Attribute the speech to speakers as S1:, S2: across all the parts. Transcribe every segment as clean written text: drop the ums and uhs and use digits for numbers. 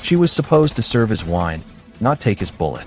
S1: She was supposed to serve his wine, not take his bullet.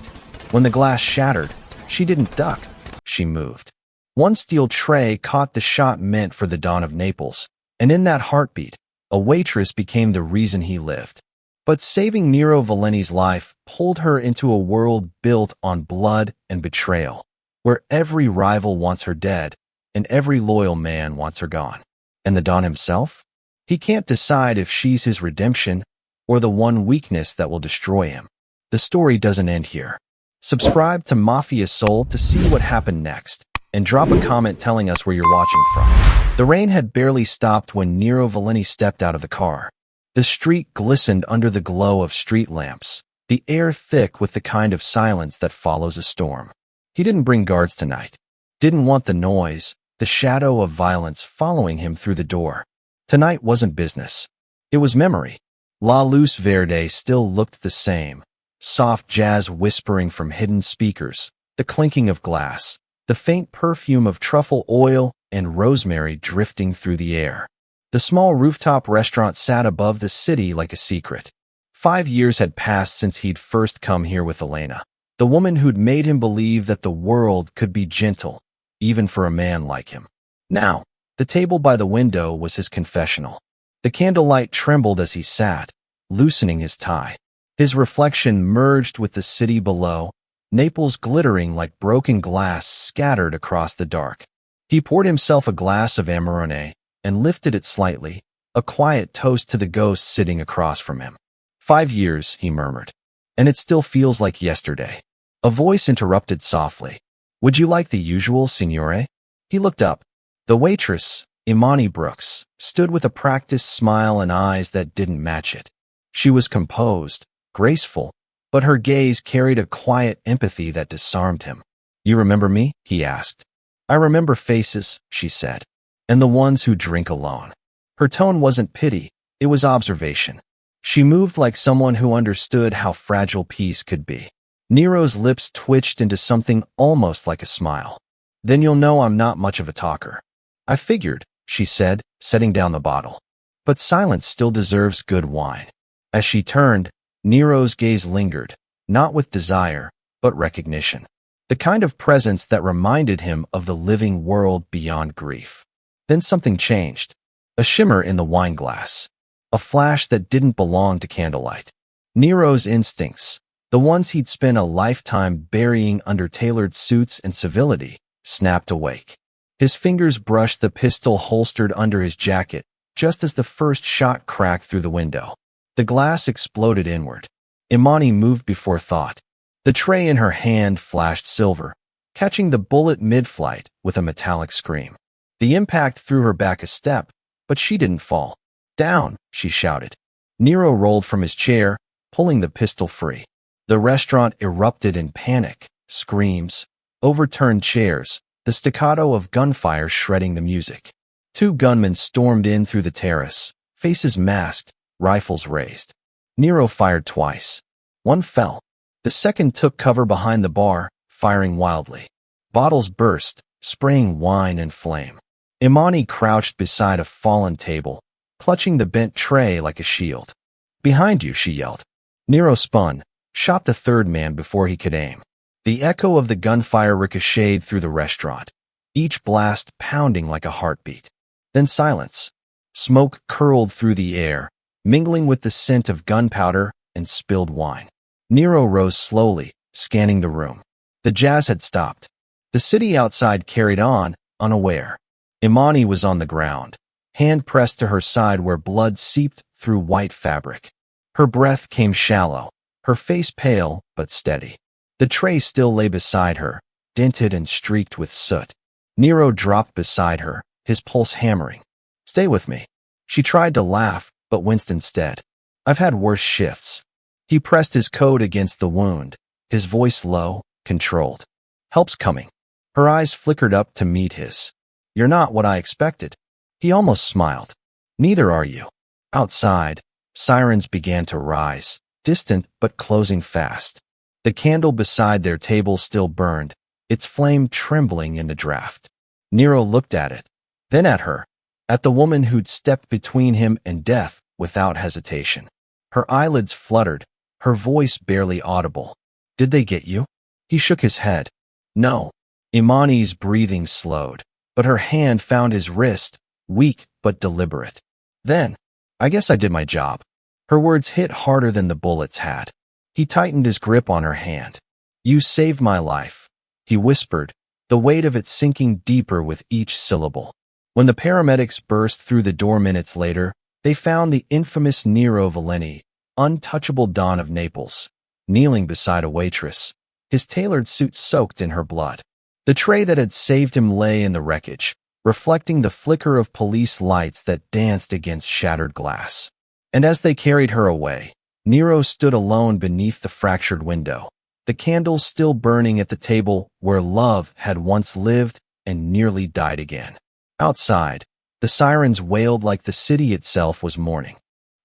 S1: When the glass shattered, she didn't duck. She moved. One steel tray caught the shot meant for the Don of Naples, and in that heartbeat, a waitress became the reason he lived. But saving Nero Valenti's life pulled her into a world built on blood and betrayal, where every rival wants her dead, and every loyal man wants her gone. And the Don himself? He can't decide if she's his redemption or the one weakness that will destroy him. The story doesn't end here. Subscribe to Mafia Soul to see what happened next, and drop a comment telling us where you're watching from. The rain had barely stopped when Nero Valenti stepped out of the car. The street glistened under the glow of street lamps, the air thick with the kind of silence that follows a storm. He didn't bring guards tonight. Didn't want the noise, the shadow of violence following him through the door. Tonight wasn't business. It was memory. La Luz Verde still looked the same. Soft jazz whispering from hidden speakers, the clinking of glass, the faint perfume of truffle oil and rosemary drifting through the air. The small rooftop restaurant sat above the city like a secret. 5 years had passed since he'd first come here with Elena, the woman who'd made him believe that the world could be gentle, even for a man like him. Now, the table by the window was his confessional. The candlelight trembled as he sat, loosening his tie. His reflection merged with the city below, Naples glittering like broken glass scattered across the dark. He poured himself a glass of Amarone and lifted it slightly, a quiet toast to the ghost sitting across from him. 5 years, he murmured. And it still feels like yesterday. A voice interrupted softly. Would you like the usual, signore? He looked up. The waitress, Imani Brooks, stood with a practiced smile and eyes that didn't match it. She was composed, graceful, but her gaze carried a quiet empathy that disarmed him. You remember me? He asked. I remember faces, she said, and the ones who drink alone. Her tone wasn't pity, it was observation. She moved like someone who understood how fragile peace could be. Nero's lips twitched into something almost like a smile. Then you'll know I'm not much of a talker. I figured, she said, setting down the bottle. But silence still deserves good wine. As she turned, Nero's gaze lingered, not with desire, but recognition. The kind of presence that reminded him of the living world beyond grief. Then something changed. A shimmer in the wine glass. A flash that didn't belong to candlelight. Nero's instincts, the ones he'd spent a lifetime burying under tailored suits and civility, snapped awake. His fingers brushed the pistol holstered under his jacket, just as the first shot cracked through the window. The glass exploded inward. Imani moved before thought. The tray in her hand flashed silver, catching the bullet mid-flight with a metallic scream. The impact threw her back a step, but she didn't fall. Down, she shouted. Nero rolled from his chair, pulling the pistol free. The restaurant erupted in panic, screams, overturned chairs, the staccato of gunfire shredding the music. 2 gunmen stormed in through the terrace, faces masked, rifles raised. Nero fired twice. One fell. The second took cover behind the bar, firing wildly. Bottles burst, spraying wine and flame. Imani crouched beside a fallen table, clutching the bent tray like a shield. Behind you, she yelled. Nero spun, shot the third man before he could aim. The echo of the gunfire ricocheted through the restaurant, each blast pounding like a heartbeat. Then silence. Smoke curled through the air, mingling with the scent of gunpowder and spilled wine. Nero rose slowly, scanning the room. The jazz had stopped. The city outside carried on, unaware. Imani was on the ground, hand pressed to her side where blood seeped through white fabric. Her breath came shallow, her face pale but steady. The tray still lay beside her, dented and streaked with soot. Nero dropped beside her, his pulse hammering. Stay with me. She tried to laugh, but winced instead. I've had worse shifts. He pressed his coat against the wound, his voice low, controlled. Help's coming. Her eyes flickered up to meet his. You're not what I expected. He almost smiled. Neither are you. Outside, sirens began to rise, distant but closing fast. The candle beside their table still burned, its flame trembling in the draft. Nero looked at it, then at her, at the woman who'd stepped between him and death without hesitation. Her eyelids fluttered, her voice barely audible. "Did they get you?" He shook his head. "No." Imani's breathing slowed, but her hand found his wrist, weak but deliberate. "Then, I guess I did my job." Her words hit harder than the bullets had. He tightened his grip on her hand. "You saved my life," he whispered, the weight of it sinking deeper with each syllable. When the paramedics burst through the door minutes later, they found the infamous Nero Valenti, untouchable Don of Naples, kneeling beside a waitress, his tailored suit soaked in her blood. The tray that had saved him lay in the wreckage, reflecting the flicker of police lights that danced against shattered glass. And as they carried her away, Nero stood alone beneath the fractured window, the candles still burning at the table where love had once lived and nearly died again. Outside, the sirens wailed like the city itself was mourning.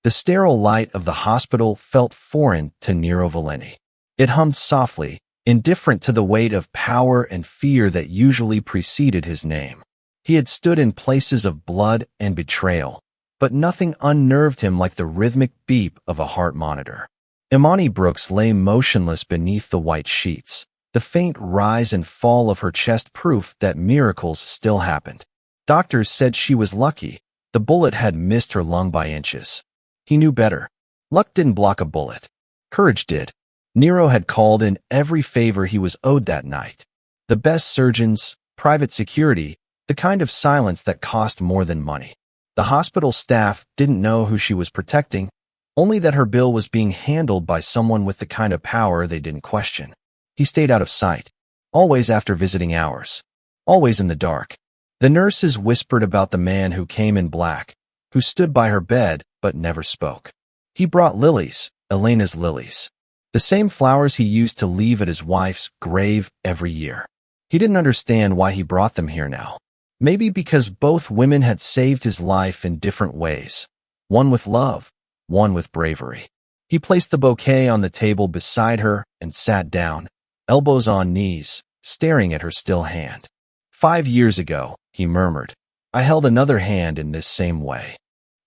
S1: The sterile light of the hospital felt foreign to Nero Valenti. It hummed softly, indifferent to the weight of power and fear that usually preceded his name. He had stood in places of blood and betrayal, but nothing unnerved him like the rhythmic beep of a heart monitor. Imani Brooks lay motionless beneath the white sheets, the faint rise and fall of her chest proof that miracles still happened. Doctors said she was lucky. The bullet had missed her lung by inches. He knew better. Luck didn't block a bullet. Courage did. Nero had called in every favor he was owed that night. The best surgeons, private security, the kind of silence that cost more than money. The hospital staff didn't know who she was protecting, only that her bill was being handled by someone with the kind of power they didn't question. He stayed out of sight, always after visiting hours, always in the dark. The nurses whispered about the man who came in black, who stood by her bed but never spoke. He brought lilies, Elena's lilies, the same flowers he used to leave at his wife's grave every year. He didn't understand why he brought them here now. Maybe because both women had saved his life in different ways, one with love, one with bravery. He placed the bouquet on the table beside her and sat down, elbows on knees, staring at her still hand. 5 years ago, he murmured, I held another hand in this same way.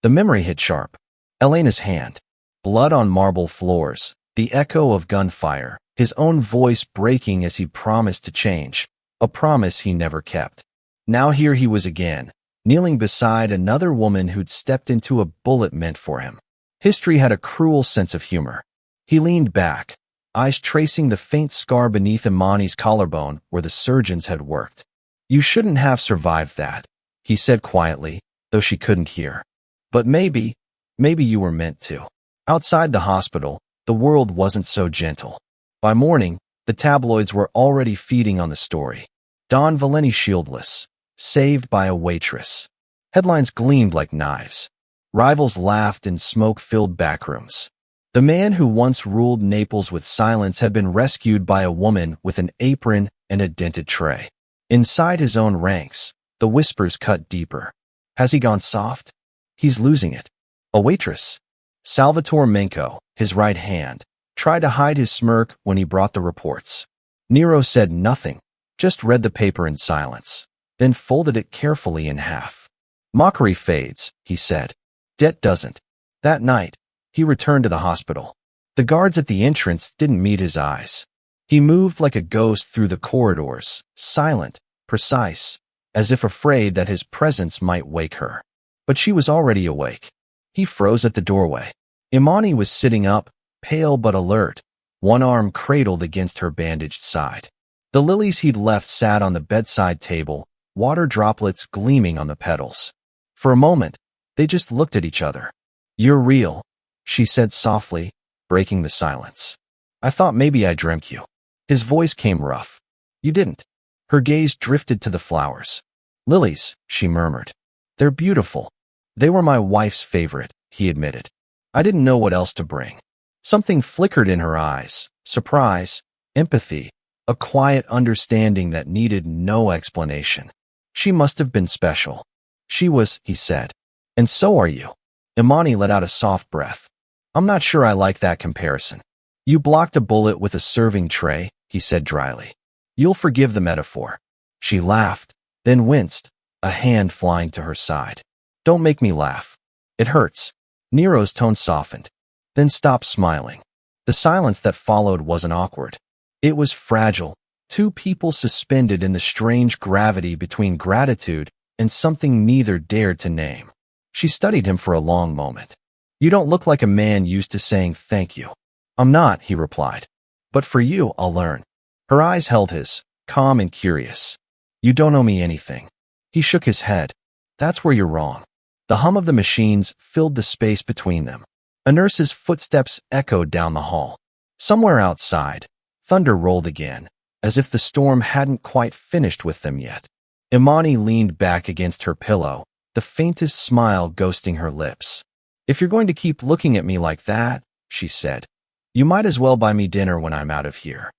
S1: The memory hit sharp. Elena's hand. Blood on marble floors, the echo of gunfire, his own voice breaking as he promised to change, a promise he never kept. Now here he was again, kneeling beside another woman who'd stepped into a bullet meant for him. History had a cruel sense of humor. He leaned back, eyes tracing the faint scar beneath Imani's collarbone where the surgeons had worked. You shouldn't have survived that, he said quietly, though she couldn't hear. But maybe you were meant to. Outside the hospital, the world wasn't so gentle. By morning, the tabloids were already feeding on the story. Don Valenti shieldless, saved by a waitress. Headlines gleamed like knives. Rivals laughed in smoke-filled backrooms. The man who once ruled Naples with silence had been rescued by a woman with an apron and a dented tray. Inside his own ranks, the whispers cut deeper. Has he gone soft? He's losing it. A waitress. Salvatore Menco, his right hand, tried to hide his smirk when he brought the reports. Nero said nothing, just read the paper in silence, then folded it carefully in half. Mockery fades, he said. Debt doesn't. That night, he returned to the hospital. The guards at the entrance didn't meet his eyes. He moved like a ghost through the corridors, silent, precise, as if afraid that his presence might wake her. But she was already awake. He froze at the doorway. Imani was sitting up, pale but alert, one arm cradled against her bandaged side. The lilies he'd left sat on the bedside table, water droplets gleaming on the petals. For a moment, they just looked at each other. You're real, she said softly, breaking the silence. I thought maybe I dreamt you. His voice came rough. You didn't. Her gaze drifted to the flowers. Lilies, she murmured. They're beautiful. They were my wife's favorite, he admitted. I didn't know what else to bring. Something flickered in her eyes, surprise, empathy, a quiet understanding that needed no explanation. She must have been special. She was, he said. And so are you. Imani let out a soft breath. I'm not sure I like that comparison. You blocked a bullet with a serving tray, he said dryly. You'll forgive the metaphor. She laughed, then winced, a hand flying to her side. Don't make me laugh. It hurts. Nero's tone softened, then stopped smiling. The silence that followed wasn't awkward. It was fragile, two people suspended in the strange gravity between gratitude and something neither dared to name. She studied him for a long moment. "You don't look like a man used to saying thank you." "I'm not," he replied. "But for you, I'll learn." Her eyes held his, calm and curious. "You don't owe me anything." He shook his head. "That's where you're wrong." The hum of the machines filled the space between them. A nurse's footsteps echoed down the hall. Somewhere outside, thunder rolled again, as if the storm hadn't quite finished with them yet. Imani leaned back against her pillow, the faintest smile ghosting her lips. "If you're going to keep looking at me like that," she said, "you might as well buy me dinner when I'm out of here."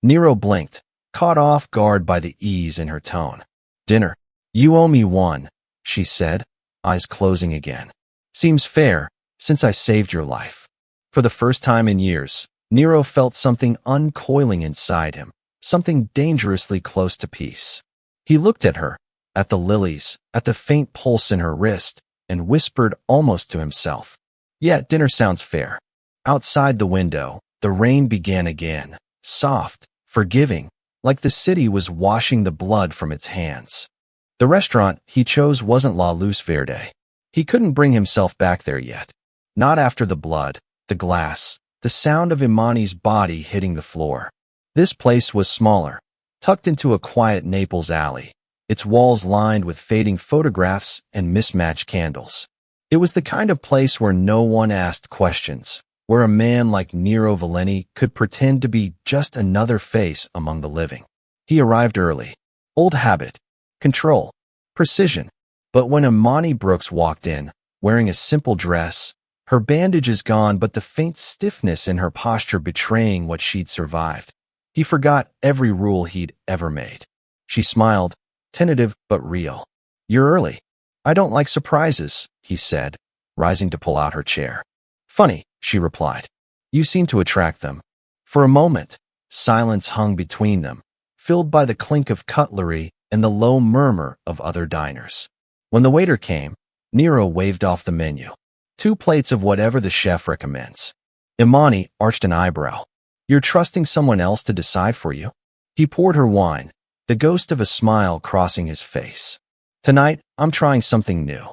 S1: Nero blinked, caught off guard by the ease in her tone. "Dinner? You owe me one," she said, eyes closing again. "Seems fair, since I saved your life." For the first time in years, Nero felt something uncoiling inside him, something dangerously close to peace. He looked at her, at the lilies, at the faint pulse in her wrist, and whispered almost to himself, "Yeah, dinner sounds fair." Outside the window, the rain began again, soft, forgiving, like the city was washing the blood from its hands. The restaurant he chose wasn't La Luz Verde. He couldn't bring himself back there yet. Not after the blood, the glass, the sound of Imani's body hitting the floor. This place was smaller, tucked into a quiet Naples alley, its walls lined with fading photographs and mismatched candles. It was the kind of place where no one asked questions, where a man like Nero Valenti could pretend to be just another face among the living. He arrived early. Old habit, control, precision. But when Imani Brooks walked in, wearing a simple dress, her bandages gone but the faint stiffness in her posture betraying what she'd survived, he forgot every rule he'd ever made. She smiled, tentative but real. "You're early." "I don't like surprises," he said, rising to pull out her chair. "Funny," she replied. "You seem to attract them." For a moment, silence hung between them, filled by the clink of cutlery and the low murmur of other diners. When the waiter came, Nero waved off the menu. 2 plates of whatever the chef recommends. Imani arched an eyebrow. "You're trusting someone else to decide for you?" He poured her wine, the ghost of a smile crossing his face. "Tonight, I'm trying something new."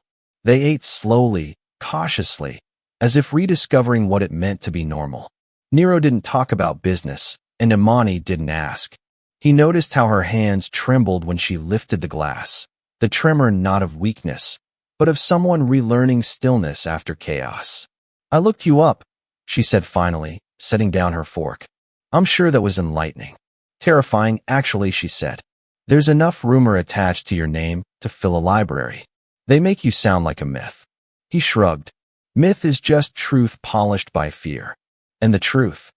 S1: They ate slowly, cautiously, as if rediscovering what it meant to be normal. Nero didn't talk about business, and Imani didn't ask. He noticed how her hands trembled when she lifted the glass, the tremor not of weakness, but of someone relearning stillness after chaos. "I looked you up," she said finally, setting down her fork. "I'm sure that was enlightening." "Terrifying, actually," she said. "There's enough rumor attached to your name to fill a library. They make you sound like a myth." He shrugged. "Myth is just truth polished by fear." "And the truth?"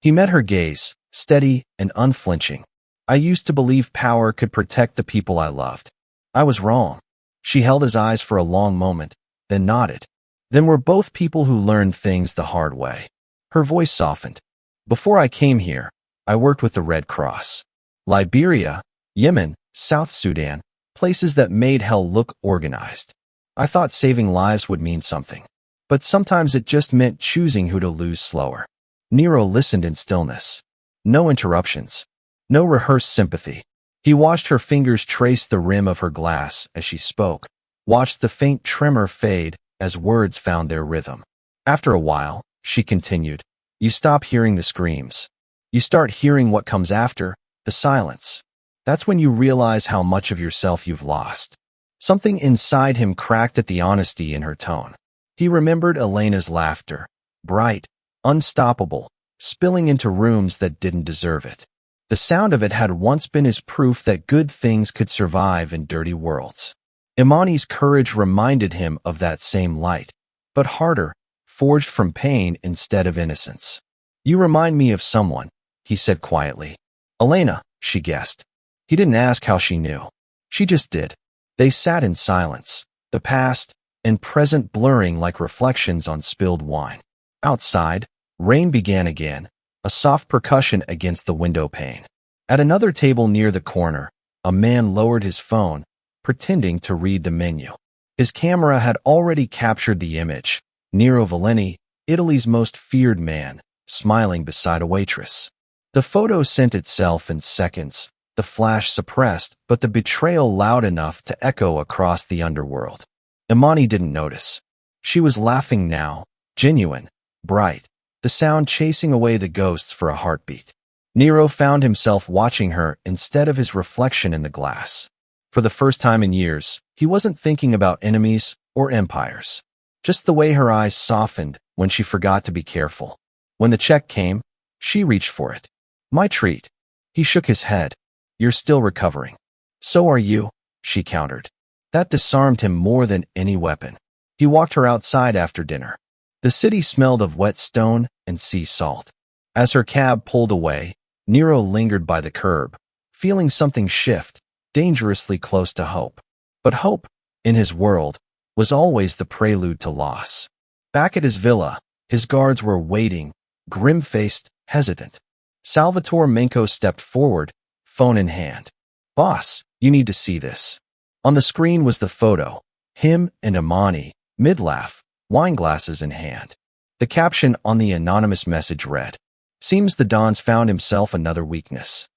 S1: He met her gaze, steady and unflinching. "I used to believe power could protect the people I loved. I was wrong." She held his eyes for a long moment, then nodded. "Then we're both people who learned things the hard way." Her voice softened. "Before I came here, I worked with the Red Cross. Liberia, Yemen, South Sudan, places that made hell look organized. I thought saving lives would mean something. But sometimes it just meant choosing who to lose slower." Nero listened in stillness. No interruptions. No rehearsed sympathy. He watched her fingers trace the rim of her glass as she spoke, watched the faint tremor fade as words found their rhythm. After a while, she continued, "You stop hearing the screams. You start hearing what comes after, the silence. That's when you realize how much of yourself you've lost." Something inside him cracked at the honesty in her tone. He remembered Elena's laughter, bright, unstoppable, spilling into rooms that didn't deserve it. The sound of it had once been his proof that good things could survive in dirty worlds. Imani's courage reminded him of that same light, but harder, forged from pain instead of innocence. "You remind me of someone," he said quietly. "Elena," she guessed. He didn't ask how she knew. She just did. They sat in silence, the past and present blurring like reflections on spilled wine. Outside, rain began again, a soft percussion against the window pane. At another table near the corner, a man lowered his phone, pretending to read the menu. His camera had already captured the image. Nero Valenti, Italy's most feared man, smiling beside a waitress. The photo sent itself in seconds, the flash suppressed, but the betrayal loud enough to echo across the underworld. Imani didn't notice. She was laughing now, genuine, bright, the sound chasing away the ghosts for a heartbeat. Nero found himself watching her instead of his reflection in the glass. For the first time in years, he wasn't thinking about enemies or empires. Just the way her eyes softened when she forgot to be careful. When the check came, she reached for it. My treat. He shook his head. You're still recovering. So are you, she countered. That disarmed him more than any weapon. He walked her outside after dinner. The city smelled of wet stone and sea salt. As her cab pulled away, Nero lingered by the curb, feeling something shift, dangerously close to hope. But hope, in his world, was always the prelude to loss. Back at his villa, his guards were waiting, grim-faced, hesitant. Salvatore Menko stepped forward, phone in hand. Boss, you need to see this. On the screen was the photo, him and Imani, mid-laugh, wine glasses in hand. The caption on the anonymous message read, Seems the Don's found himself another weakness.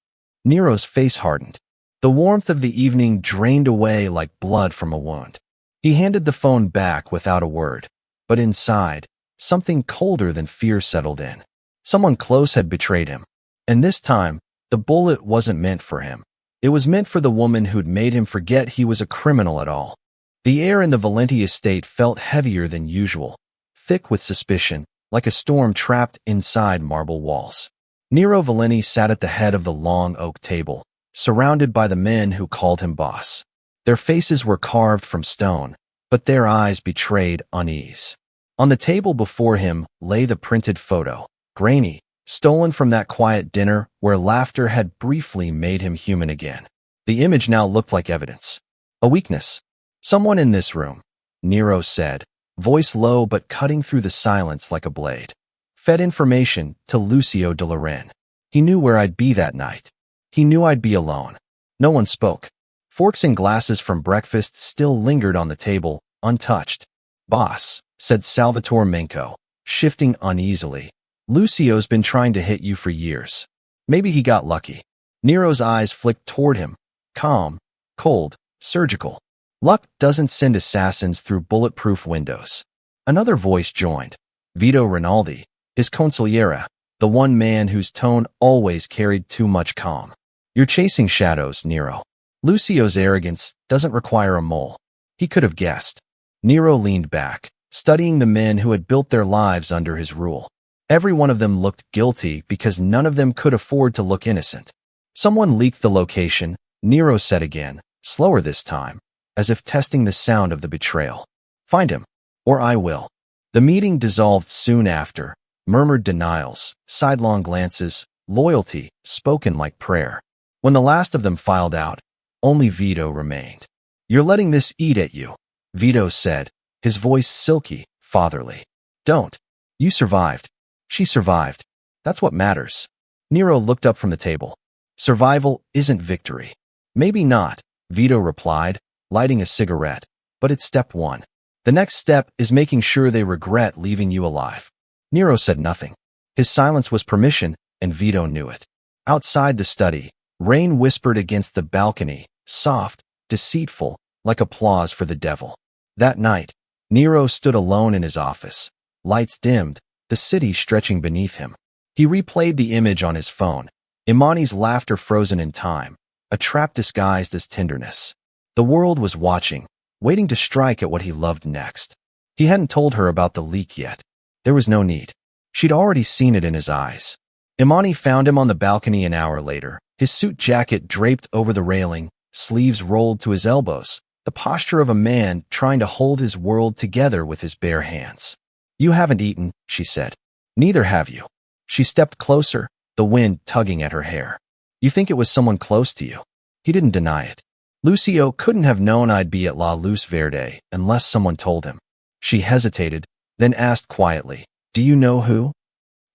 S1: Nero's face hardened. The warmth of the evening drained away like blood from a wound. He handed the phone back without a word, but inside, something colder than fear settled in. Someone close had betrayed him. And this time, the bullet wasn't meant for him. It was meant for the woman who'd made him forget he was a criminal at all. The air in the Valenti estate felt heavier than usual, thick with suspicion, like a storm trapped inside marble walls. Nero Valenti sat at the head of the long oak table, surrounded by the men who called him boss. Their faces were carved from stone, but their eyes betrayed unease. On the table before him lay the printed photo, grainy, stolen from that quiet dinner where laughter had briefly made him human again. The image now looked like evidence. A weakness. Someone in this room, Nero said, voice low but cutting through the silence like a blade. Fed information to Lucio de Loren. He knew where I'd be that night. He knew I'd be alone. No one spoke. Forks and glasses from breakfast still lingered on the table, untouched. Boss, said Salvatore Menko, shifting uneasily. Lucio's been trying to hit you for years. Maybe he got lucky. Nero's eyes flicked toward him. Calm, cold, surgical. Luck doesn't send assassins through bulletproof windows. Another voice joined. Vito Rinaldi, his consigliere, the one man whose tone always carried too much calm. You're chasing shadows, Nero. Lucio's arrogance doesn't require a mole. He could have guessed. Nero leaned back, studying the men who had built their lives under his rule. Every one of them looked guilty because none of them could afford to look innocent. Someone leaked the location, Nero said again, slower this time, as if testing the sound of the betrayal. Find him, or I will. The meeting dissolved soon after, murmured denials, sidelong glances, loyalty, spoken like prayer. When the last of them filed out, only Vito remained. You're letting this eat at you, Vito said, his voice silky, fatherly. Don't. You survived. She survived. That's what matters. Nero looked up from the table. Survival isn't victory. Maybe not, Vito replied, lighting a cigarette, but it's step one. The next step is making sure they regret leaving you alive. Nero said nothing. His silence was permission, and Vito knew it. Outside the study, rain whispered against the balcony, soft, deceitful, like applause for the devil. That night, Nero stood alone in his office. Lights dimmed, the city stretching beneath him. He replayed the image on his phone. Imani's laughter frozen in time, a trap disguised as tenderness. The world was watching, waiting to strike at what he loved next. He hadn't told her about the leak yet. There was no need. She'd already seen it in his eyes. Imani found him on the balcony an hour later, his suit jacket draped over the railing, sleeves rolled to his elbows, the posture of a man trying to hold his world together with his bare hands. You haven't eaten, she said. Neither have you. She stepped closer, the wind tugging at her hair. You think it was someone close to you? He didn't deny it. Lucio couldn't have known I'd be at La Luz Verde unless someone told him. She hesitated, then asked quietly, Do you know who?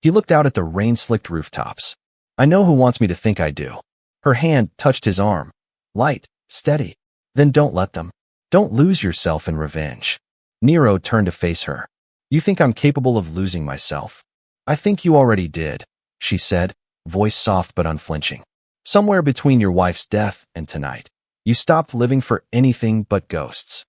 S1: He looked out at the rain-slicked rooftops. I know who wants me to think I do. Her hand touched his arm. Light, steady. Then don't let them. Don't lose yourself in revenge. Nero turned to face her. You think I'm capable of losing myself? I think you already did, she said, voice soft but unflinching. Somewhere between your wife's death and tonight, you stopped living for anything but ghosts.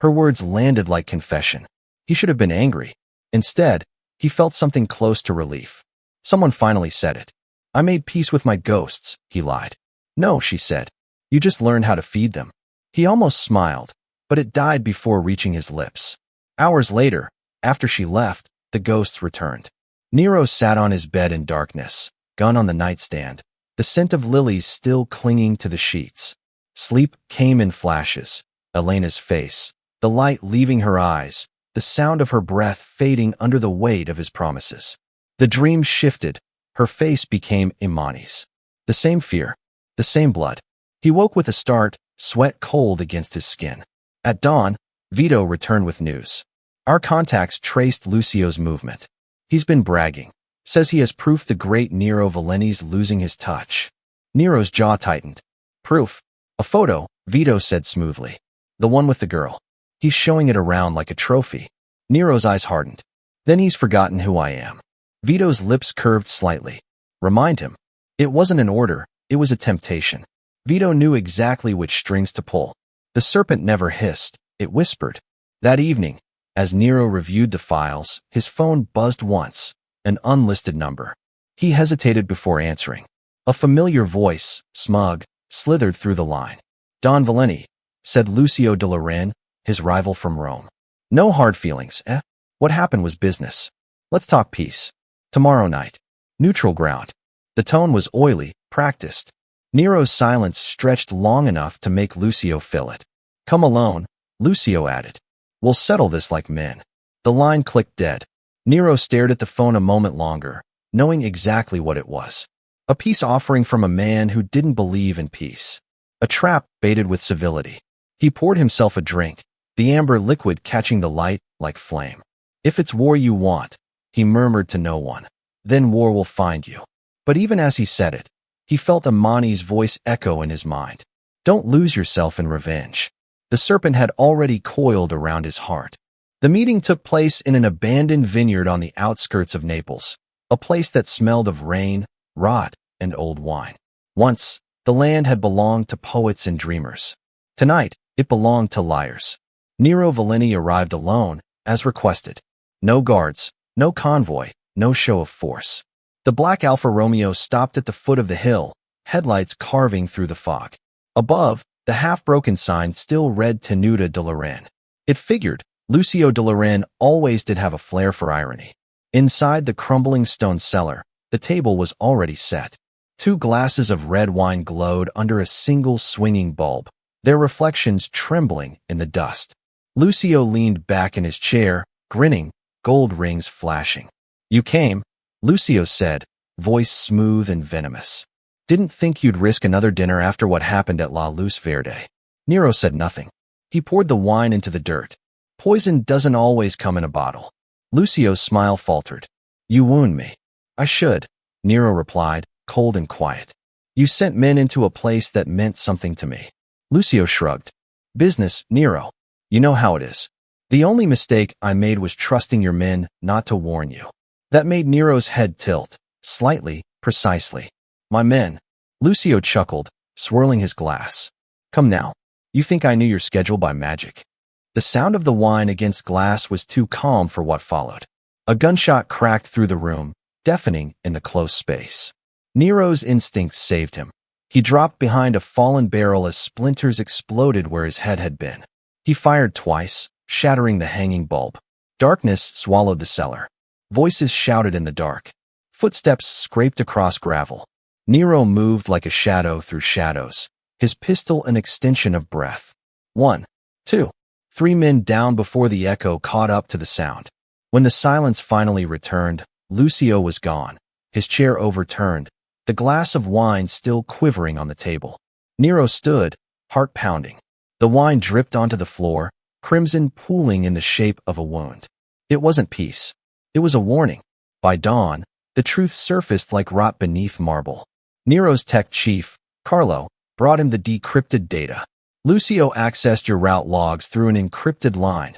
S1: Her words landed like confession. He should have been angry. Instead, he felt something close to relief. Someone finally said it. I made peace with my ghosts, he lied. No, she said. You just learned how to feed them. He almost smiled, but it died before reaching his lips. Hours later, after she left, the ghosts returned. Nero sat on his bed in darkness, gun on the nightstand, the scent of lilies still clinging to the sheets. Sleep came in flashes. Elena's face, the light leaving her eyes, the sound of her breath fading under the weight of his promises. The dream shifted. Her face became Imani's. The same fear, the same blood. He woke with a start, sweat cold against his skin. At dawn, Vito returned with news. Our contacts traced Lucio's movement. He's been bragging. Says he has proof the great Nero Valenti's losing his touch. Nero's jaw tightened. Proof? A photo, Vito said smoothly. The one with the girl. He's showing it around like a trophy. Nero's eyes hardened. Then he's forgotten who I am. Vito's lips curved slightly. Remind him. It wasn't an order, it was a temptation. Vito knew exactly which strings to pull. The serpent never hissed, it whispered. That evening, as Nero reviewed the files, his phone buzzed once, an unlisted number. He hesitated before answering. A familiar voice, smug, slithered through the line. Don Valenti, said Lucio de Loren, his rival from Rome. No hard feelings, eh? What happened was business. Let's talk peace. Tomorrow night. Neutral ground. The tone was oily, practiced. Nero's silence stretched long enough to make Lucio fill it. Come alone, Lucio added. We'll settle this like men. The line clicked dead. Nero stared at the phone a moment longer, knowing exactly what it was. A peace offering from a man who didn't believe in peace. A trap baited with civility. He poured himself a drink, the amber liquid catching the light like flame. If it's war you want, he murmured to no one, then war will find you. But even as he said it, he felt Imani's voice echo in his mind. Don't lose yourself in revenge. The serpent had already coiled around his heart. The meeting took place in an abandoned vineyard on the outskirts of Naples, a place that smelled of rain, rot, and old wine. Once, the land had belonged to poets and dreamers. Tonight, it belonged to liars. Nero Valenti arrived alone, as requested. No guards, no convoy, no show of force. The black Alfa Romeo stopped at the foot of the hill, headlights carving through the fog. Above, the half-broken sign still read Tenuta de Loren. It figured, Lucio de Loren always did have a flair for irony. Inside the crumbling stone cellar, the table was already set. 2 glasses of red wine glowed under a single swinging bulb, their reflections trembling in the dust. Lucio leaned back in his chair, grinning, gold rings flashing. You came, Lucio said, voice smooth and venomous. Didn't think you'd risk another dinner after what happened at La Luz Verde. Nero said nothing. He poured the wine into the dirt. Poison doesn't always come in a bottle. Lucio's smile faltered. You wound me. I should, Nero replied, cold and quiet. You sent men into a place that meant something to me. Lucio shrugged. Business, Nero. You know how it is. The only mistake I made was trusting your men not to warn you. That made Nero's head tilt, slightly, precisely. My men. Lucio chuckled, swirling his glass. Come now. You think I knew your schedule by magic? The sound of the wine against glass was too calm for what followed. A gunshot cracked through the room, deafening in the close space. Nero's instincts saved him. He dropped behind a fallen barrel as splinters exploded where his head had been. He fired twice, shattering the hanging bulb. Darkness swallowed the cellar. Voices shouted in the dark. Footsteps scraped across gravel. Nero moved like a shadow through shadows, his pistol an extension of breath. 1, 2, 3 men down before the echo caught up to the sound. When the silence finally returned, Lucio was gone, his chair overturned, the glass of wine still quivering on the table. Nero stood, heart pounding. The wine dripped onto the floor, crimson pooling in the shape of a wound. It wasn't peace. It was a warning. By dawn, the truth surfaced like rot beneath marble. Nero's tech chief, Carlo, brought him the decrypted data. Lucio accessed your route logs through an encrypted line,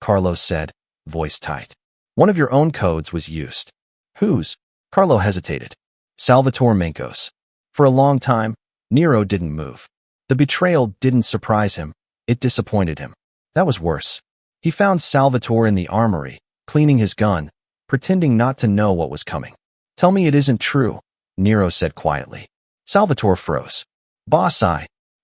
S1: Carlo said, voice tight. One of your own codes was used. Whose? Carlo hesitated. Salvatore Menko's. For a long time, Nero didn't move. The betrayal didn't surprise him. It disappointed him. That was worse. He found Salvatore in the armory, cleaning his gun, pretending not to know what was coming. Tell me it isn't true, Nero said quietly. Salvatore froze. Boss,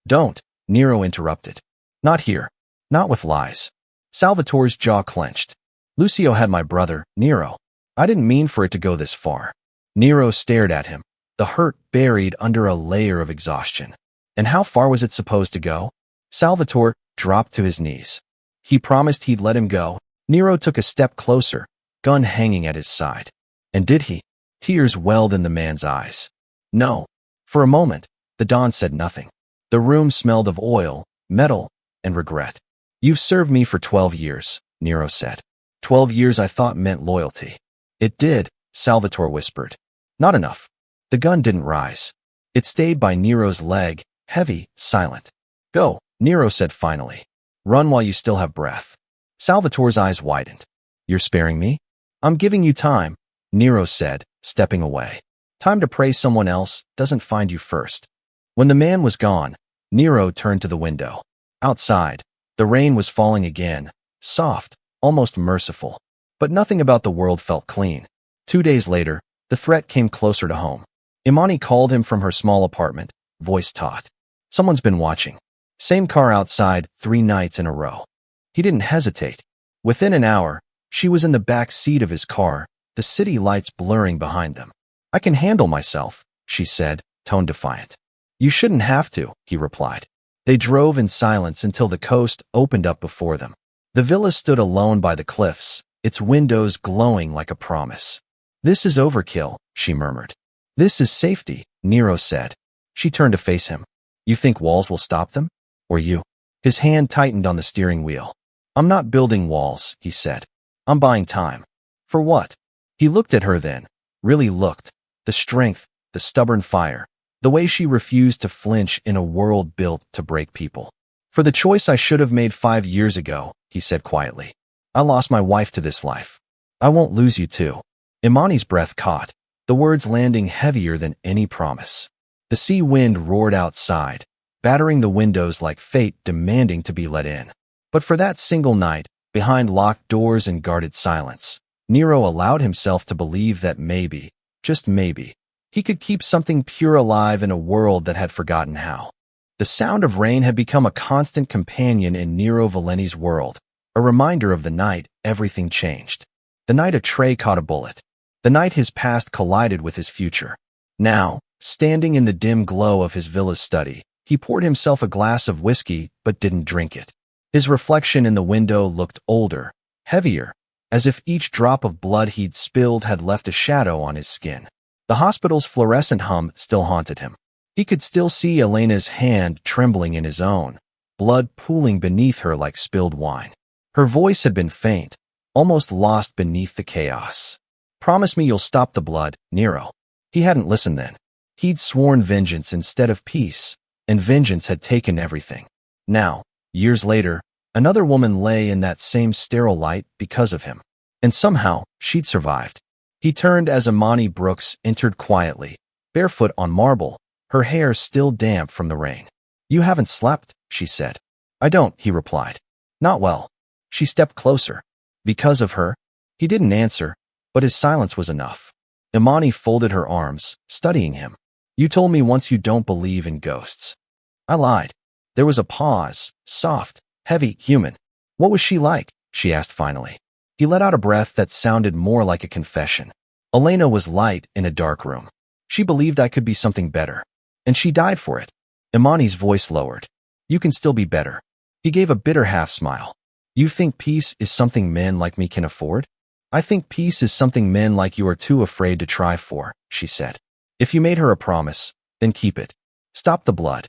S1: don't, Nero interrupted. Not here. Not with lies. Salvatore's jaw clenched. Lucio had my brother, Nero. I didn't mean for it to go this far. Nero stared at him, the hurt buried under a layer of exhaustion. And how far was it supposed to go? Salvatore dropped to his knees. He promised he'd let him go. Nero took a step closer, gun hanging at his side. And did he? Tears welled in the man's eyes. No. For a moment, the Don said nothing. The room smelled of oil, metal, and regret. You've served me for 12 years, Nero said. 12 years I thought meant loyalty. It did, Salvatore whispered. Not enough. The gun didn't rise. It stayed by Nero's leg, heavy, silent. Go, Nero said finally. Run while you still have breath. Salvatore's eyes widened. You're sparing me? I'm giving you time, Nero said, stepping away. Time to pray someone else doesn't find you first. When the man was gone, Nero turned to the window. Outside, the rain was falling again, soft, almost merciful. But nothing about the world felt clean. 2 days later, the threat came closer to home. Imani called him from her small apartment, voice taut. Someone's been watching. Same car outside 3 nights in a row. He didn't hesitate. Within an hour, she was in the back seat of his car, the city lights blurring behind them. I can handle myself, she said, tone defiant. You shouldn't have to, he replied. They drove in silence until the coast opened up before them. The villa stood alone by the cliffs, its windows glowing like a promise. This is overkill, she murmured. This is safety, Nero said. She turned to face him. You think walls will stop them? Or you? His hand tightened on the steering wheel. I'm not building walls, he said. I'm buying time. For what? He looked at her then, really looked. The strength, the stubborn fire, the way she refused to flinch in a world built to break people. For the choice I should have made 5 years ago, he said quietly. I lost my wife to this life. I won't lose you too. Imani's breath caught, the words landing heavier than any promise. The sea wind roared outside, battering the windows like fate demanding to be let in. But for that single night, behind locked doors and guarded silence, Nero allowed himself to believe that maybe, just maybe, he could keep something pure alive in a world that had forgotten how. The sound of rain had become a constant companion in Nero Valenti's world, a reminder of the night everything changed. The night a Trey caught a bullet. The night his past collided with his future. Now, standing in the dim glow of his villa's study, he poured himself a glass of whiskey but didn't drink it. His reflection in the window looked older, heavier, as if each drop of blood he'd spilled had left a shadow on his skin. The hospital's fluorescent hum still haunted him. He could still see Elena's hand trembling in his own, blood pooling beneath her like spilled wine. Her voice had been faint, almost lost beneath the chaos. Promise me you'll stop the blood, Nero. He hadn't listened then. He'd sworn vengeance instead of peace, and vengeance had taken everything. Now, years later, another woman lay in that same sterile light because of him. And somehow, she'd survived. He turned as Imani Brooks entered quietly, barefoot on marble, her hair still damp from the rain. You haven't slept, she said. I don't, he replied. Not well. She stepped closer. Because of her? He didn't answer, but his silence was enough. Imani folded her arms, studying him. You told me once you don't believe in ghosts. I lied. There was a pause, soft, heavy, human. What was she like? She asked finally. He let out a breath that sounded more like a confession. Elena was light in a dark room. She believed I could be something better. And she died for it. Imani's voice lowered. You can still be better. He gave a bitter half-smile. You think peace is something men like me can afford? I think peace is something men like you are too afraid to try for, she said. If you made her a promise, then keep it. Stop the blood.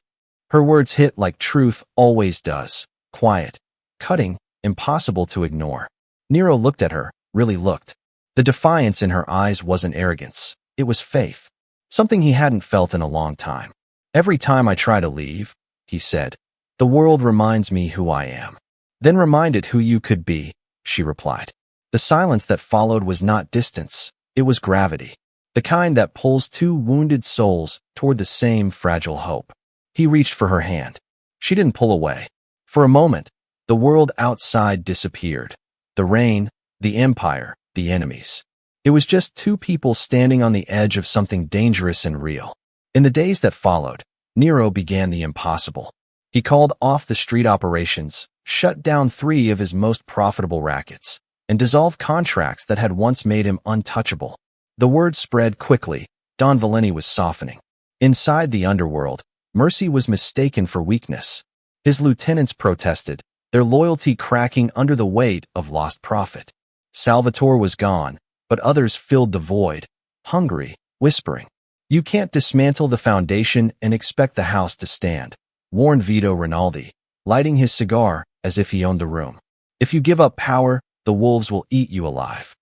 S1: Her words hit like truth always does. Quiet, cutting, impossible to ignore. Nero looked at her, really looked. The defiance in her eyes wasn't arrogance. It was faith. Something he hadn't felt in a long time. Every time I try to leave, he said, the world reminds me who I am. Then remind it who you could be, she replied. The silence that followed was not distance. It was gravity, the kind that pulls two wounded souls toward the same fragile hope. He reached for her hand. She didn't pull away. For a moment, the world outside disappeared. The rain, the empire, the enemies. It was just two people standing on the edge of something dangerous and real. In the days that followed, Nero began the impossible. He called off the street operations, shut down 3 of his most profitable rackets, and dissolved contracts that had once made him untouchable. The word spread quickly. Don Valenti was softening. Inside the underworld, mercy was mistaken for weakness. His lieutenants protested, their loyalty cracking under the weight of lost profit. Salvatore was gone, but others filled the void, hungry, whispering. "You can't dismantle the foundation and expect the house to stand," warned Vito Rinaldi, lighting his cigar as if he owned the room. "If you give up power, the wolves will eat you alive."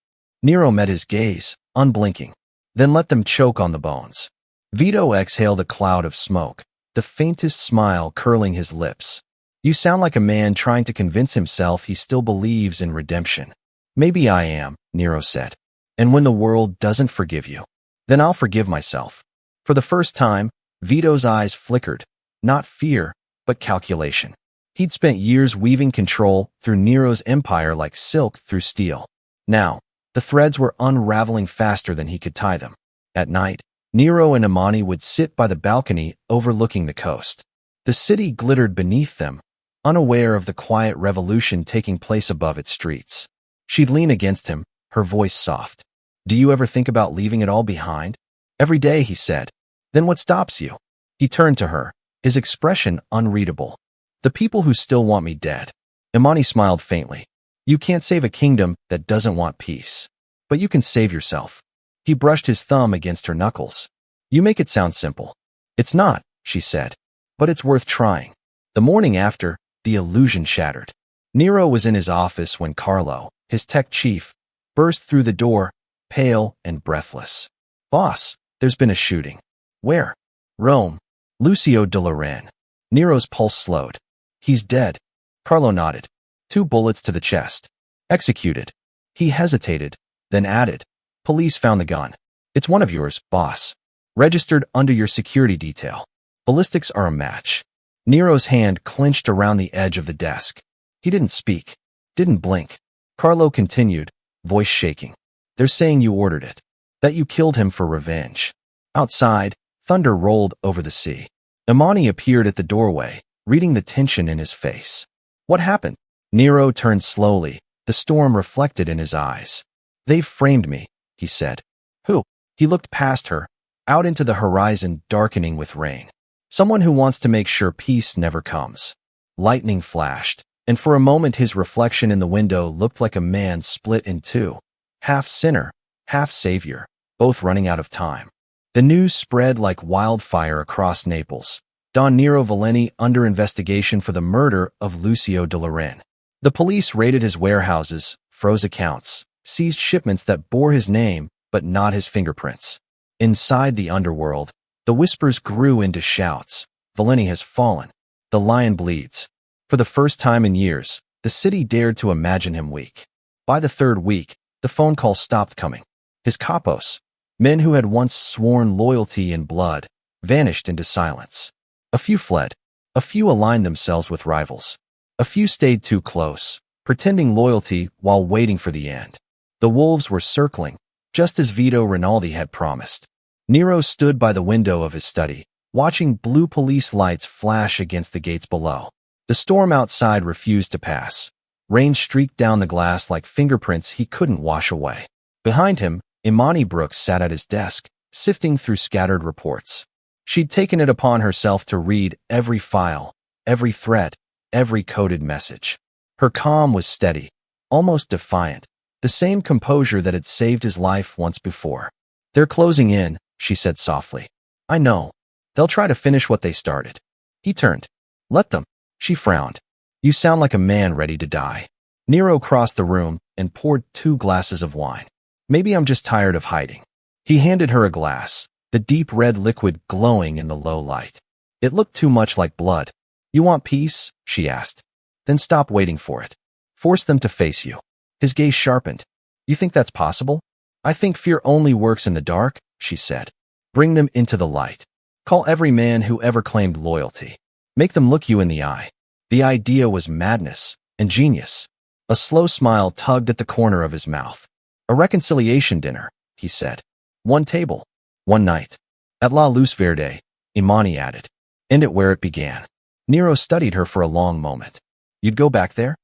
S1: Nero met his gaze, unblinking. "Then let them choke on the bones." Vito exhaled a cloud of smoke, the faintest smile curling his lips. "You sound like a man trying to convince himself he still believes in redemption." "Maybe I am," Nero said. "And when the world doesn't forgive you, then I'll forgive myself." For the first time, Vito's eyes flickered, not fear, but calculation. He'd spent years weaving control through Nero's empire like silk through steel. Now, the threads were unraveling faster than he could tie them. At night, Nero and Imani would sit by the balcony overlooking the coast. The city glittered beneath them, unaware of the quiet revolution taking place above its streets. She'd lean against him, her voice soft. "Do you ever think about leaving it all behind?" "Every day," he said. "Then what stops you?" He turned to her, his expression unreadable. "The people who still want me dead." Imani smiled faintly. "You can't save a kingdom that doesn't want peace. But you can save yourself." He brushed his thumb against her knuckles. "You make it sound simple." "It's not," she said. "But it's worth trying." The morning after, the illusion shattered. Nero was in his office when Carlo, his tech chief, burst through the door, pale and breathless. "Boss, there's been a shooting." "Where?" "Rome. Lucio de Loren." Nero's pulse slowed. "He's dead." Carlo nodded. 2 bullets to the chest. "Executed." He hesitated, then added, "Police found the gun. It's one of yours, boss. Registered under your security detail. Ballistics are a match." Nero's hand clenched around the edge of the desk. He didn't speak, didn't blink. Carlo continued, voice shaking. "They're saying you ordered it. That you killed him for revenge." Outside, thunder rolled over the sea. Imani appeared at the doorway, reading the tension in his face. "What happened?" Nero turned slowly, the storm reflected in his eyes. "They've framed me," he said. "Who?" He looked past her, out into the horizon darkening with rain. "Someone who wants to make sure peace never comes." Lightning flashed, and for a moment his reflection in the window looked like a man split in 2. Half sinner, half savior, both running out of time. The news spread like wildfire across Naples. Don Nero Valenti under investigation for the murder of Lucio de Loren. The police raided his warehouses, froze accounts, seized shipments that bore his name but not his fingerprints. Inside the underworld, the whispers grew into shouts. "Valenti has fallen. The lion bleeds." For the first time in years, the city dared to imagine him weak. By the 3rd week, the phone calls stopped coming. His capos, men who had once sworn loyalty in blood, vanished into silence. A few fled. A few aligned themselves with rivals. A few stayed too close, pretending loyalty while waiting for the end. The wolves were circling, just as Vito Rinaldi had promised. Nero stood by the window of his study, watching blue police lights flash against the gates below. The storm outside refused to pass. Rain streaked down the glass like fingerprints he couldn't wash away. Behind him, Imani Brooks sat at his desk, sifting through scattered reports. She'd taken it upon herself to read every file, every thread, every coded message. Her calm was steady, almost defiant, the same composure that had saved his life once before. "They're closing in," she said softly. "I know. They'll try to finish what they started." He turned. "Let them." She frowned. "You sound like a man ready to die." Nero crossed the room and poured 2 glasses of wine. "Maybe I'm just tired of hiding." He handed her a glass, the deep red liquid glowing in the low light. It looked too much like blood. "You want peace?" she asked. "Then stop waiting for it. Force them to face you." His gaze sharpened. "You think that's possible?" I think fear only works in the dark, she said. Bring them into the light. Call every man who ever claimed loyalty. Make them look you in the eye. The idea was madness and genius. A slow smile tugged at the corner of his mouth. A reconciliation dinner, he said. One table, one night. At La Luz Verde, Imani added. End it where it began. Nero studied her for a long moment. You'd go back there?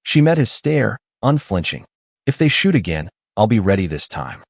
S1: She met his stare, unflinching. If they shoot again, I'll be ready this time.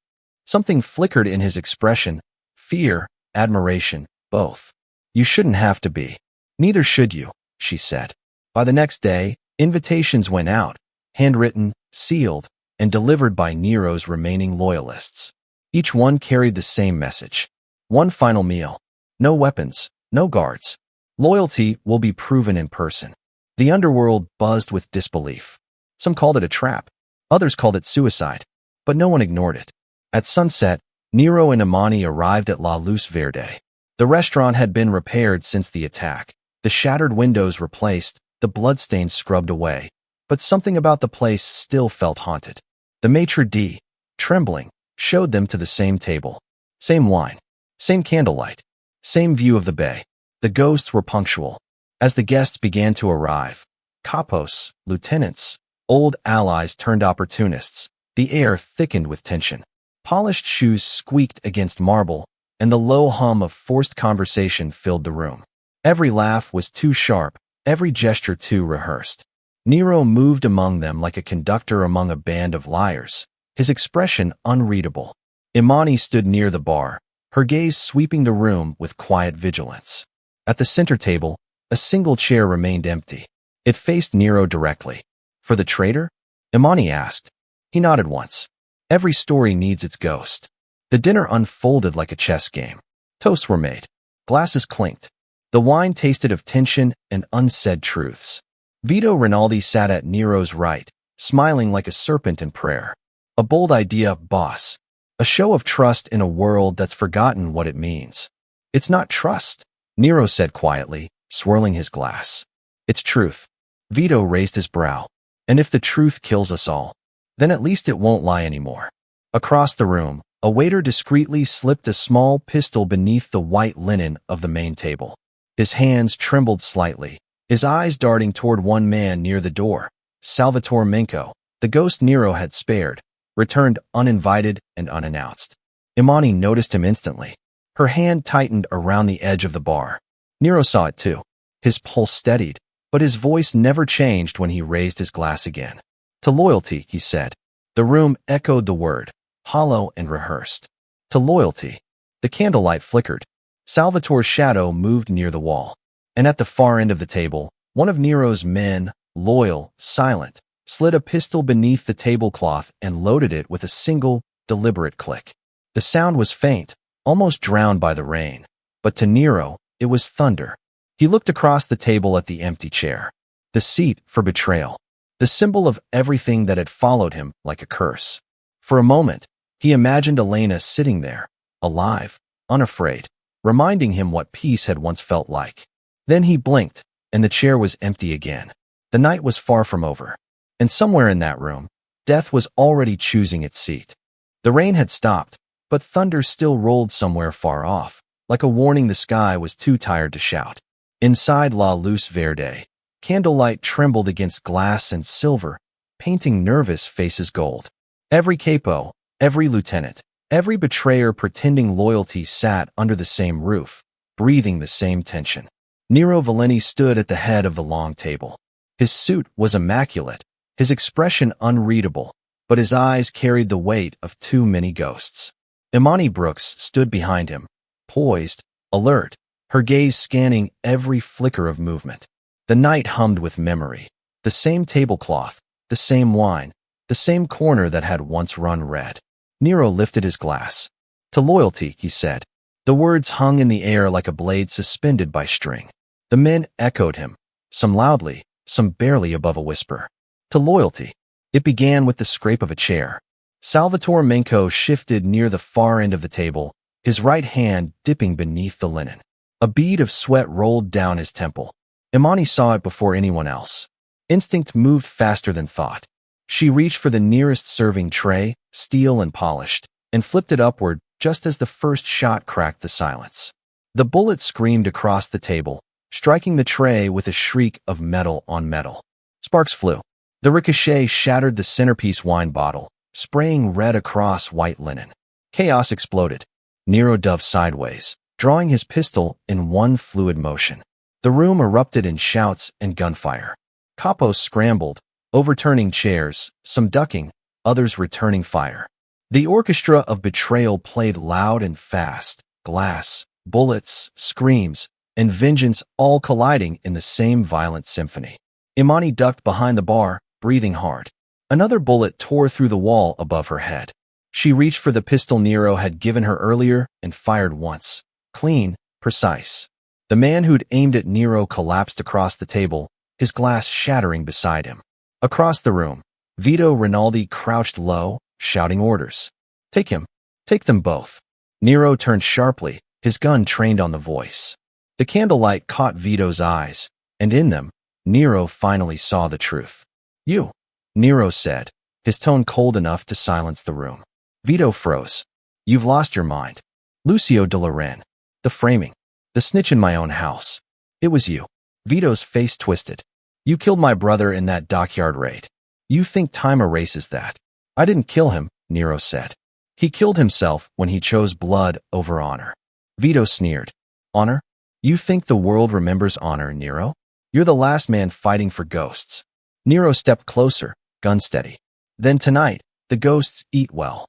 S1: Something flickered in his expression. Fear, admiration, both. You shouldn't have to be. Neither should you, she said. By the next day, invitations went out, handwritten, sealed, and delivered by Nero's remaining loyalists. Each one carried the same message. One final meal. No weapons, no guards. Loyalty will be proven in person. The underworld buzzed with disbelief. Some called it a trap. Others called it suicide. But no one ignored it. At sunset, Nero and Imani arrived at La Luz Verde. The restaurant had been repaired since the attack. The shattered windows replaced, the bloodstains scrubbed away. But something about the place still felt haunted. The maitre d', trembling, showed them to the same table. Same wine. Same candlelight. Same view of the bay. The ghosts were punctual. As the guests began to arrive, capos, lieutenants, old allies turned opportunists. The air thickened with tension. Polished shoes squeaked against marble, and the low hum of forced conversation filled the room. Every laugh was too sharp, every gesture too rehearsed. Nero moved among them like a conductor among a band of liars, his expression unreadable. Imani stood near the bar, her gaze sweeping the room with quiet vigilance. At the center table, a single chair remained empty. It faced Nero directly. For the traitor? Imani asked. He nodded once. Every story needs its ghost. The dinner unfolded like a chess game. Toasts were made. Glasses clinked. The wine tasted of tension and unsaid truths. Vito Rinaldi sat at Nero's right, smiling like a serpent in prayer. A bold idea, boss. A show of trust in a world that's forgotten what it means. It's not trust, Nero said quietly, swirling his glass. It's truth. Vito raised his brow. And if the truth kills us all, then at least it won't lie anymore. Across the room, a waiter discreetly slipped a small pistol beneath the white linen of the main table. His hands trembled slightly, his eyes darting toward one man near the door. Salvatore Menco, the ghost Nero had spared, returned uninvited and unannounced. Imani noticed him instantly. Her hand tightened around the edge of the bar. Nero saw it too. His pulse steadied, but his voice never changed when he raised his glass again. To loyalty, he said. The room echoed the word, hollow and rehearsed. To loyalty. The candlelight flickered. Salvatore's shadow moved near the wall. And at the far end of the table, one of Nero's men, loyal, silent, slid a pistol beneath the tablecloth and loaded it with a single, deliberate click. The sound was faint, almost drowned by the rain. But to Nero, it was thunder. He looked across the table at the empty chair. The seat for betrayal. The symbol of everything that had followed him like a curse. For a moment, he imagined Elena sitting there, alive, unafraid, reminding him what peace had once felt like. Then he blinked, and the chair was empty again. The night was far from over. And somewhere in that room, death was already choosing its seat. The rain had stopped, but thunder still rolled somewhere far off, like a warning the sky was too tired to shout. Inside La Luz Verde, candlelight trembled against glass and silver, painting nervous faces gold. Every capo, every lieutenant, every betrayer pretending loyalty sat under the same roof, breathing the same tension. Nero Valenti stood at the head of the long table. His suit was immaculate, his expression unreadable, but his eyes carried the weight of too many ghosts. Imani Brooks stood behind him, poised, alert, her gaze scanning every flicker of movement. The night hummed with memory. The same tablecloth, the same wine, the same corner that had once run red. Nero lifted his glass. To loyalty, he said. The words hung in the air like a blade suspended by string. The men echoed him, some loudly, some barely above a whisper. To loyalty. It began with the scrape of a chair. Salvatore Menco shifted near the far end of the table, his right hand dipping beneath the linen. A bead of sweat rolled down his temple. Imani saw it before anyone else. Instinct moved faster than thought. She reached for the nearest serving tray, steel and polished. and flipped it upward just as the first shot cracked the silence. The bullet screamed across the table, striking the tray with a shriek of metal on metal. Sparks flew. The ricochet shattered the centerpiece wine bottle, spraying red across white linen. Chaos exploded. Nero dove sideways, drawing his pistol in one fluid motion. The room erupted in shouts and gunfire. Capos scrambled, overturning chairs, some ducking, others returning fire. The orchestra of betrayal played loud and fast, glass, bullets, screams, and vengeance all colliding in the same violent symphony. Imani ducked behind the bar, breathing hard. Another bullet tore through the wall above her head. She reached for the pistol Nero had given her earlier and fired once. Clean, precise. The man who'd aimed at Nero collapsed across the table, his glass shattering beside him. Across the room, Vito Rinaldi crouched low, shouting orders. Take him. Take them both. Nero turned sharply, his gun trained on the voice. The candlelight caught Vito's eyes, and in them, Nero finally saw the truth. You, Nero said, his tone cold enough to silence the room. Vito froze. You've lost your mind. Lucio de Loren. The framing. The snitch in my own house. It was you. Vito's face twisted. You killed my brother in that dockyard raid. You think time erases that? I didn't kill him, Nero said. He killed himself when he chose blood over honor. Vito sneered. Honor? You think the world remembers honor, Nero? You're the last man fighting for ghosts. Nero stepped closer, gun steady. Then tonight, the ghosts eat well.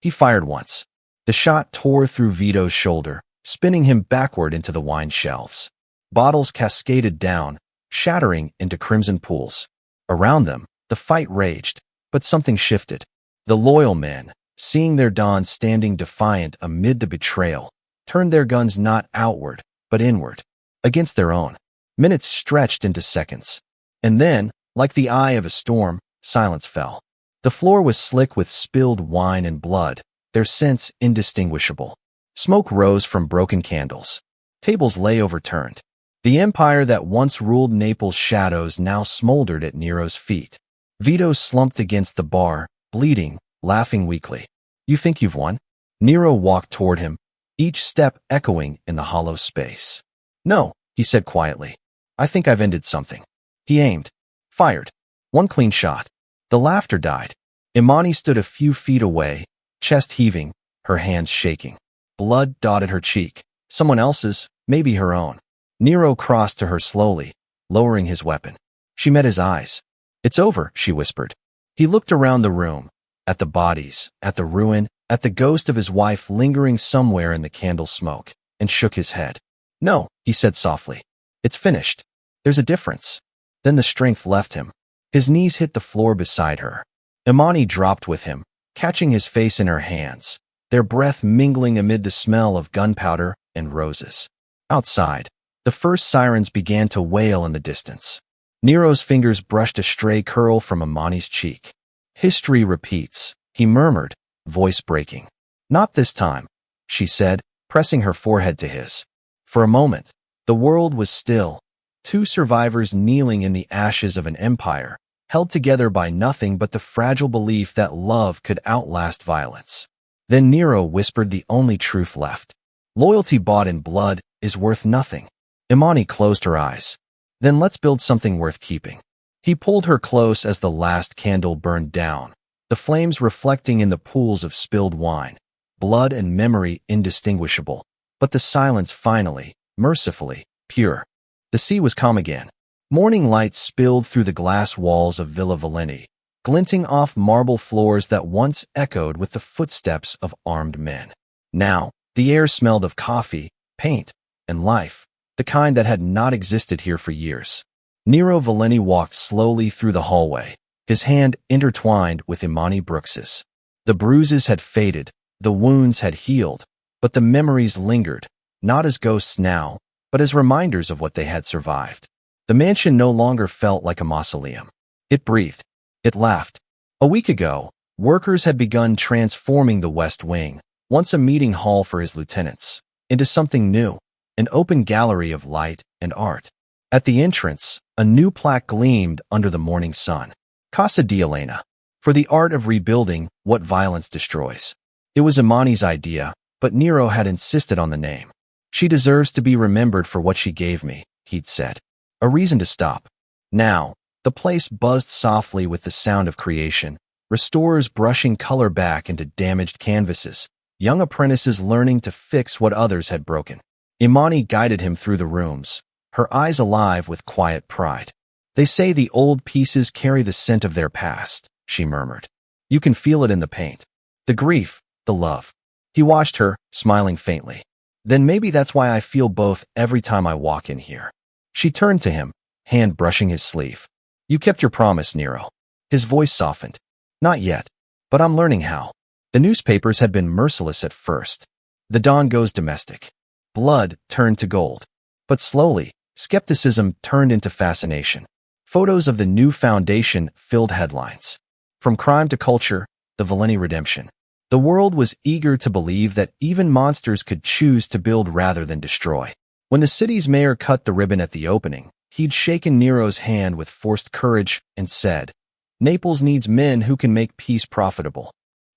S1: He fired once. The shot tore through Vito's shoulder, spinning him backward into the wine shelves. Bottles cascaded down, shattering into crimson pools. Around them, the fight raged, but something shifted. The loyal men, seeing their Don standing defiant amid the betrayal, turned their guns not outward, but inward, against their own. Minutes stretched into seconds. And then, like the eye of a storm, silence fell. The floor was slick with spilled wine and blood, their scents indistinguishable. Smoke rose from broken candles. Tables lay overturned. The empire that once ruled Naples' shadows now smoldered at Nero's feet. Vito slumped against the bar, bleeding, laughing weakly. You think you've won? Nero walked toward him, each step echoing in the hollow space. No, he said quietly. I think I've ended something. He aimed. Fired. One clean shot. The laughter died. Imani stood a few feet away, chest heaving, her hands shaking. Blood dotted her cheek. Someone else's, maybe her own. Nero crossed to her slowly, lowering his weapon. She met his eyes. It's over, she whispered. He looked around the room, at the bodies, at the ruin, at the ghost of his wife lingering somewhere in the candle smoke, and shook his head. No, he said softly. It's finished. There's a difference. Then the strength left him. His knees hit the floor beside her. Imani dropped with him, catching his face in her hands, their breath mingling amid the smell of gunpowder and roses. Outside, the first sirens began to wail in the distance. Nero's fingers brushed a stray curl from Imani's cheek. History repeats, he murmured, voice breaking. Not this time, she said, pressing her forehead to his. For a moment, the world was still, two survivors kneeling in the ashes of an empire, held together by nothing but the fragile belief that love could outlast violence. Then Nero whispered the only truth left. Loyalty bought in blood is worth nothing. Imani closed her eyes. Then let's build something worth keeping. He pulled her close as the last candle burned down, the flames reflecting in the pools of spilled wine, blood and memory indistinguishable, but the silence finally, mercifully, pure. The sea was calm again. Morning light spilled through the glass walls of Villa Valenti, glinting off marble floors that once echoed with the footsteps of armed men. Now, the air smelled of coffee, paint, and life, the kind that had not existed here for years. Nero Valenti walked slowly through the hallway, his hand intertwined with Imani Brooks's. The bruises had faded, the wounds had healed, but the memories lingered, not as ghosts now, but as reminders of what they had survived. The mansion no longer felt like a mausoleum. It breathed. It laughed. A week ago, workers had begun transforming the West Wing, once a meeting hall for his lieutenants, into something new, an open gallery of light and art. At the entrance, a new plaque gleamed under the morning sun. Casa di Elena. For the art of rebuilding what violence destroys. It was Imani's idea, but Nero had insisted on the name. She deserves to be remembered for what she gave me, he'd said. A reason to stop. Now, the place buzzed softly with the sound of creation, restorers brushing color back into damaged canvases, young apprentices learning to fix what others had broken. Imani guided him through the rooms, her eyes alive with quiet pride. They say the old pieces carry the scent of their past, she murmured. You can feel it in the paint. The grief, the love. He watched her, smiling faintly. Then maybe that's why I feel both every time I walk in here. She turned to him, hand brushing his sleeve. You kept your promise, Nero. His voice softened. Not yet, but I'm learning how. The newspapers had been merciless at first. The dawn goes domestic. Blood turned to gold. But slowly, skepticism turned into fascination. Photos of the new foundation filled headlines. From crime to culture, the Valenti redemption. The world was eager to believe that even monsters could choose to build rather than destroy. When the city's mayor cut the ribbon at the opening, he'd shaken Nero's hand with forced courage and said, Naples needs men who can make peace profitable.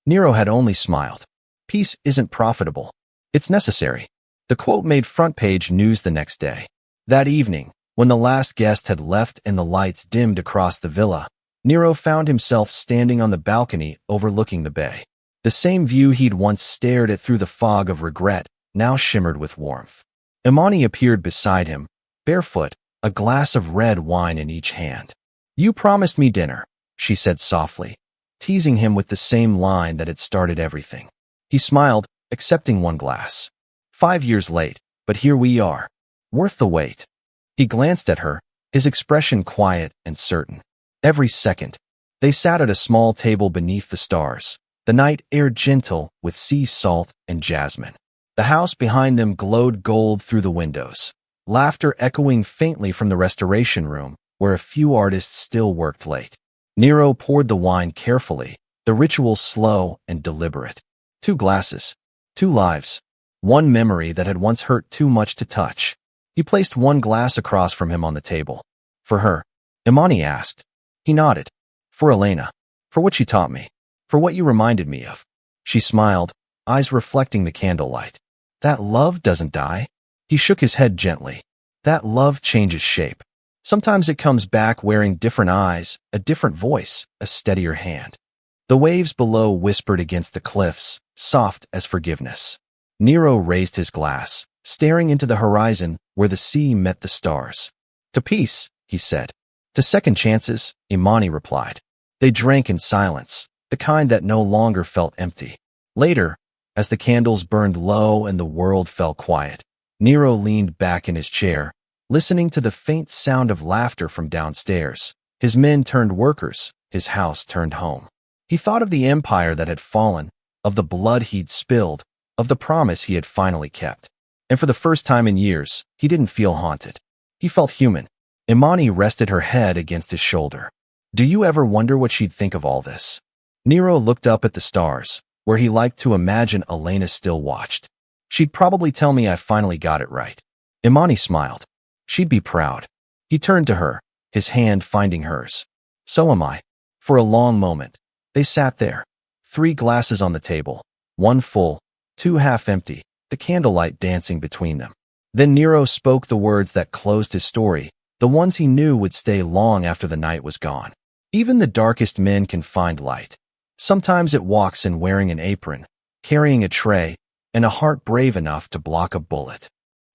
S1: Nero had only smiled. Peace isn't profitable. It's necessary. The quote made front-page news the next day. That evening, when the last guest had left and the lights dimmed across the villa, Nero found himself standing on the balcony overlooking the bay. The same view he'd once stared at through the fog of regret now shimmered with warmth. Imani appeared beside him, barefoot, a glass of red wine in each hand. You promised me dinner, she said softly, teasing him with the same line that had started everything. He smiled, accepting one glass. 5 years late, but here we are. Worth the wait. He glanced at her, his expression quiet and certain. Every second. They sat at a small table beneath the stars, the night air gentle with sea salt and jasmine. The house behind them glowed gold through the windows, laughter echoing faintly from the restoration room, where a few artists still worked late. Nero poured the wine carefully, the ritual slow and deliberate. 2 glasses, 2 lives, 1 memory that had once hurt too much to touch. He placed 1 glass across from him on the table. For her, Imani asked. He nodded. For Elena. For what she taught me. For what you reminded me of. She smiled, eyes reflecting the candlelight. That love doesn't die. He shook his head gently. That love changes shape. Sometimes it comes back wearing different eyes, a different voice, a steadier hand. The waves below whispered against the cliffs, soft as forgiveness. Nero raised his glass, staring into the horizon where the sea met the stars. To peace, he said. To second chances, Imani replied. They drank in silence, the kind that no longer felt empty. Later, as the candles burned low and the world fell quiet, Nero leaned back in his chair, listening to the faint sound of laughter from downstairs. His men turned workers, his house turned home. He thought of the empire that had fallen, of the blood he'd spilled, of the promise he had finally kept. And for the first time in years, he didn't feel haunted. He felt human. Imani rested her head against his shoulder. Do you ever wonder what she'd think of all this? Nero looked up at the stars, where he liked to imagine Elena still watched. She'd probably tell me I finally got it right. Imani smiled. She'd be proud. He turned to her, his hand finding hers. So am I. For a long moment, they sat there. 3 glasses on the table, 1 full, 2 half empty, the candlelight dancing between them. Then Nero spoke the words that closed his story, the ones he knew would stay long after the night was gone. Even the darkest men can find light. Sometimes it walks in wearing an apron, carrying a tray, and a heart brave enough to block a bullet.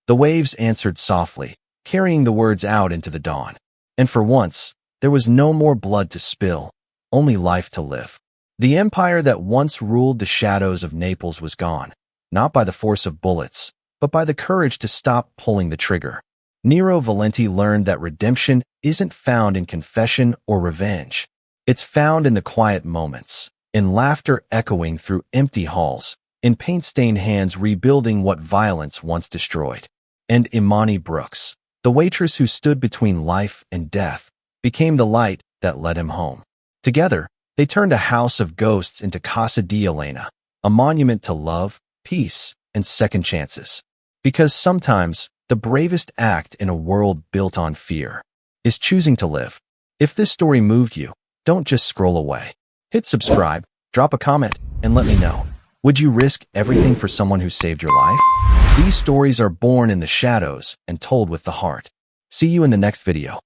S1: The waves answered softly, carrying the words out into the dawn. And for once, there was no more blood to spill, only life to live. The empire that once ruled the shadows of Naples was gone, not by the force of bullets, but by the courage to stop pulling the trigger. Nero Valenti learned that redemption isn't found in confession or revenge. It's found in the quiet moments, in laughter echoing through empty halls, in paint-stained hands rebuilding what violence once destroyed. And Imani Brooks, the waitress who stood between life and death, became the light that led him home. Together, they turned a house of ghosts into Casa di Elena, a monument to love, peace, and second chances. Because sometimes, the bravest act in a world built on fear is choosing to live. If this story moved you, don't just scroll away. Hit subscribe, drop a comment, and let me know. Would you risk everything for someone who saved your life? These stories are born in the shadows and told with the heart. See you in the next video.